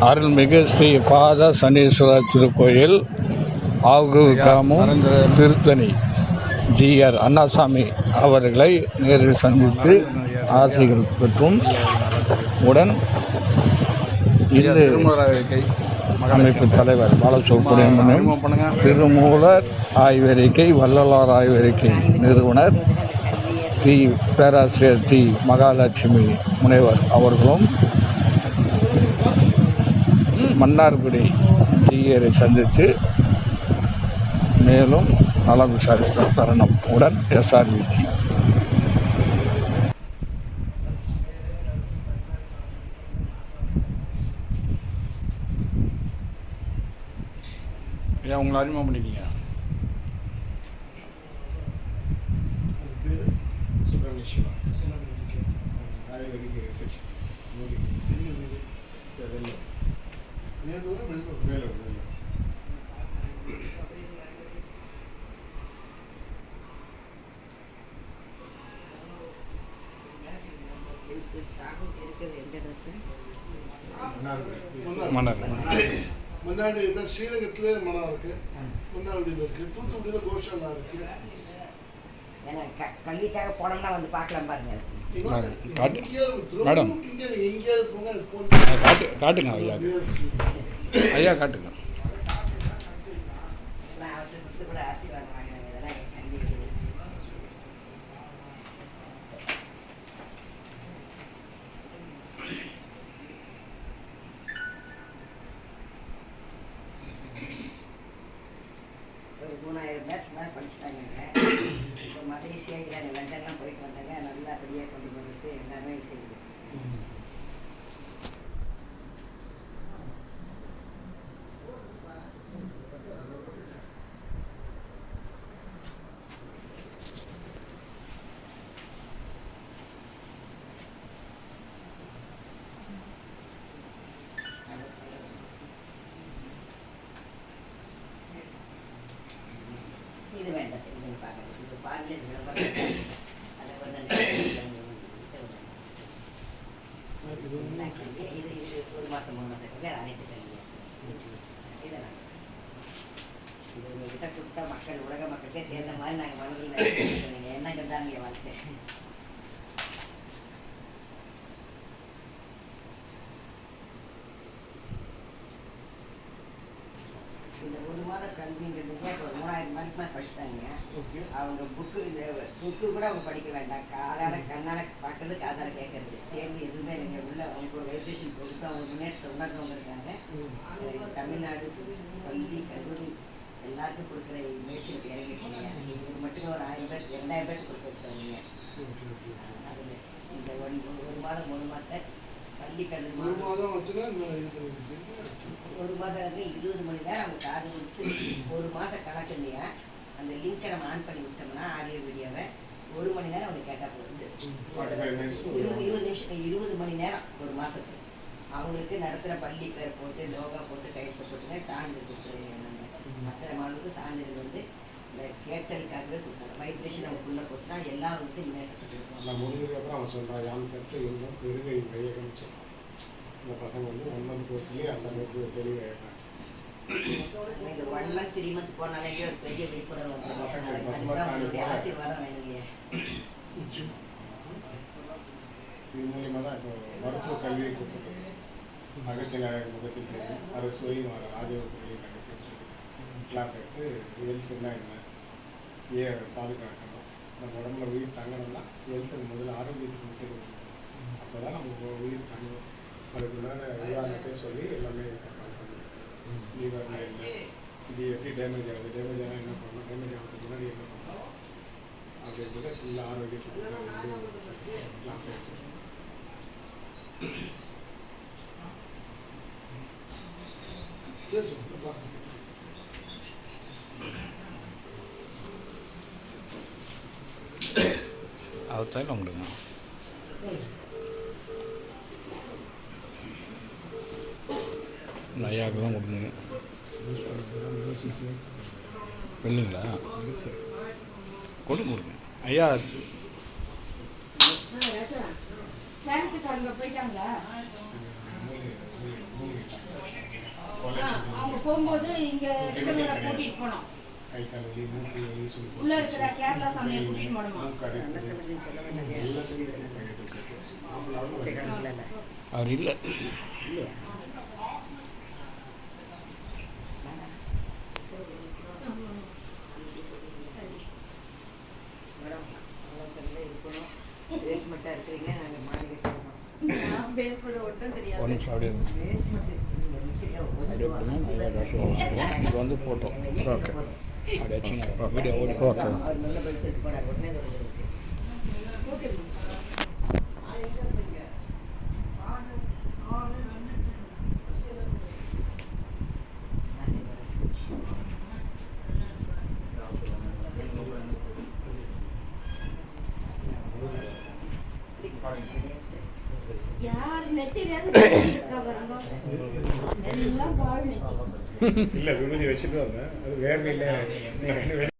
அருள்மிகு ஸ்ரீ பாத சனீஸ்வரர் திருக்கோயில் ஆகூர் கிராமம் திருத்தணி ஜிஆர் அண்ணாசாமி அவர்களை நேரில் சந்தித்து ஆசைகள் பெற்றும் உடன் இந்து அமைப்பு தலைவர் பாலசுப்ரமணியம் திருமூலர் ஆய்வறிக்கை வள்ளலார் ஆய்வறிக்கை நிறுவனர் பேராசிரியர் மகாலட்சுமி முனைவர் அவர்களும் மன்னார்குடி ஜிஆரை சந்தித்து மேலும் நலம் விசாரித்த தருணம் உடன் எஸ்ஆர்விஜி. ஏன் உங்களை அறிமுகம் பண்ணிட்டீங்க? முன்னாடி ஸ்ரீரங்கத்திலே மனம் இருக்கு, முன்னாடியில் இருக்கு, தூத்துக்குடியில் கோஷாலா இருக்கு. கல்விக்காக போனோம்னா வந்து பார்க்கலாம் பாருங்க. மேடம் எங்கேயாவது போங்க, காட்டுங்க ஐயா, ஐயா காட்டுங்க. ஒரு 3000 பேருக்கு மேலே படிச்சுட்டாங்க. இப்போ மலேசியா லண்டன்லாம் போயிட்டு வந்தாங்க. நல்லபடியாக கொண்டு போகிறது எல்லாமே செய்யுது. இது வேண்டாம் சார், இது பார்க்குறேன். இது பாருங்க, அதை கொஞ்சம் இது 1 மாதம் 3 மாதம் அனைத்து கல்வி இதெல்லாம் இது உங்கள்கிட்ட கொடுத்தா மக்கள் உலக மக்களுக்கே சேர்ந்த மாதிரி நாங்கள் மனதில் எண்ணங்கள் தான் இங்கே வாழ்க்கை. இந்த 1 மாத கல்விங்கிறதுக்கு இப்போ 3000 மணிக்கு மேலே படிச்சுட்டாங்க. அவங்க புக்கு கூட அவங்க படிக்க வேண்டாம். காதால் கண்ணால் பார்க்கறது, காதால் கேட்கறது, தேர்வு எதுவுமே இல்லைங்க. உள்ள அவங்க ஒரு வைப்ரேஷன் கொடுத்து அவங்க முன்னேற்றத்தை உணர்ந்தவங்க இருக்காங்க. தமிழ்நாடு பள்ளி கல்லூரி எல்லாருக்கும் கொடுக்குற முயற்சிக்கு இறங்கிட்டீங்க. இது மட்டுமே ஒரு 1000 பேர் 2000 பேருக்கு கொடுக்க வச்சுருவாங்க. அதில் இந்த 1 மாதம் 3 மாதத்தை பள்ளி கல்லூரி 1 மாதம் வந்து 20 மணி நேரம் அவங்க காது கொடுத்து 1 மாதம் கணக்கு இல்லையா. அந்த லிங்கை நம்ம ஆன் பண்ணி விட்டோம்னா ஆடியோ வீடியோவை 1 மணி நேரம் அவங்க கேட்டால் போகுது. 20 நிமிஷம் 20 மணி நேரம் 1 மாதத்துக்கு அவங்களுக்கு நடத்துகிற பள்ளி பேரை போட்டு லோகா போட்டு கையெழுத்து போட்டுங்க சான்றிதழ் கொடுத்துருவாங்க. அத்தனை மாணவர்களுக்கு சான்றிதழ் வந்து இந்த கேட்டலுக்காகவே கொடுத்தாங்க. வைப்ரேஷன் அவங்களுக்குள்ளே போச்சுன்னா எல்லா வந்து முன்னேற்றத்துக்கு இருக்கும். முடிஞ்சதுக்கப்புறம் அவன் சொல்கிறான், யான் பெற்று இருந்தும் பெருகை கையகம் சொல்கிறான். இந்த பசங்க வந்து 1 மந்த் கோர்ஸ்லேயே அந்த அளவுக்கு தெளிவாக இந்த 1 மந்த் 3 மந்த் போனாலே ஒரு பெரிய விழிப்புணர்வு ஆசீர்வாதம் வேணுங்க. இது மூலியமாக தான் இப்போ மருத்துவ கல்வியை கொடுத்துருக்கோம். அகத்தில் முகத்தில் தெரியும் அரசுவை ராஜகோபுரிய கடைசி கிளாஸ் எடுத்து ஹெல்த்துன்னா என்ன, ஏன் பாதுகாக்கணும், நம்ம உடம்புல உயிர் தங்கணும்னா ஹெல்த்துக்கு முதல்ல ஆரோக்கியத்துக்கு முக்கியத்துவம். அப்போ தான் நம்ம உயிர் தங்கும். அதுக்கு முன்னாடி உதாரணத்தை சொல்லி எல்லாமே லிவர்னா என்ன, இது எப்படி டேமேஜ் ஆகுது, டேமேஜ் ஆனால் என்ன பண்ணணும், டேமேஜ் ஆகிறதுக்கு முன்னாடி என்ன பண்ணணும் அப்படின்றத ஃபுல்லாக ஆரோக்கியத்துக்கு கிளாஸ் எடுத்துருக்கோம். அதுதான் உங்களுக்கு ஐயாவுக்கு தான் கொடுங்க. இல்லைங்களா? கொடுங்க கொடுங்க ஐயா. போயிட்டாங்களா? போகும்போது இங்க இருக்கிறவங்கள கூட்டிட்டு போனோம். கை கால் வலி, மூட்டு வலி, சுளுக்கு, உள்ள இருக்கிற கேரளா சாமியை கூட்டிட்டு போனோமா? மூக்கு அடைப்பு, எல்லாத்துக்கும் கையெட்டு சேர்த்து. அவர் இல்லை. இல்லையா? மேடம், நல்லா சொல்லி இருக்கணும். பேஸ்மெண்ட்டாக இருக்கிறீங்க, நாங்கள் மாளிகை போகிறோம். பேஸ்மெண்ட் ஒட்டும் தெரியாது. ஒரு நிமிஷம் அப்படியே இருங்க. பேஸ்மெண்ட் அப்படியே போடுங்க. நல்லா ரசம் இது வந்து போட்டோம். ஓகே அப்படியே வச்சுங்க. வீடியோ ஓடி. ஓகே. அவர் நல்ல பல் சேர்த்து போனார் உடனே ஓகே. யார் நெத்தில இருக்கா பாருங்க. எல்லாம் பால் நெத்தி. இல்லை விபூதி வச்சுட்டு வந்தேன், அது வேர்வையில்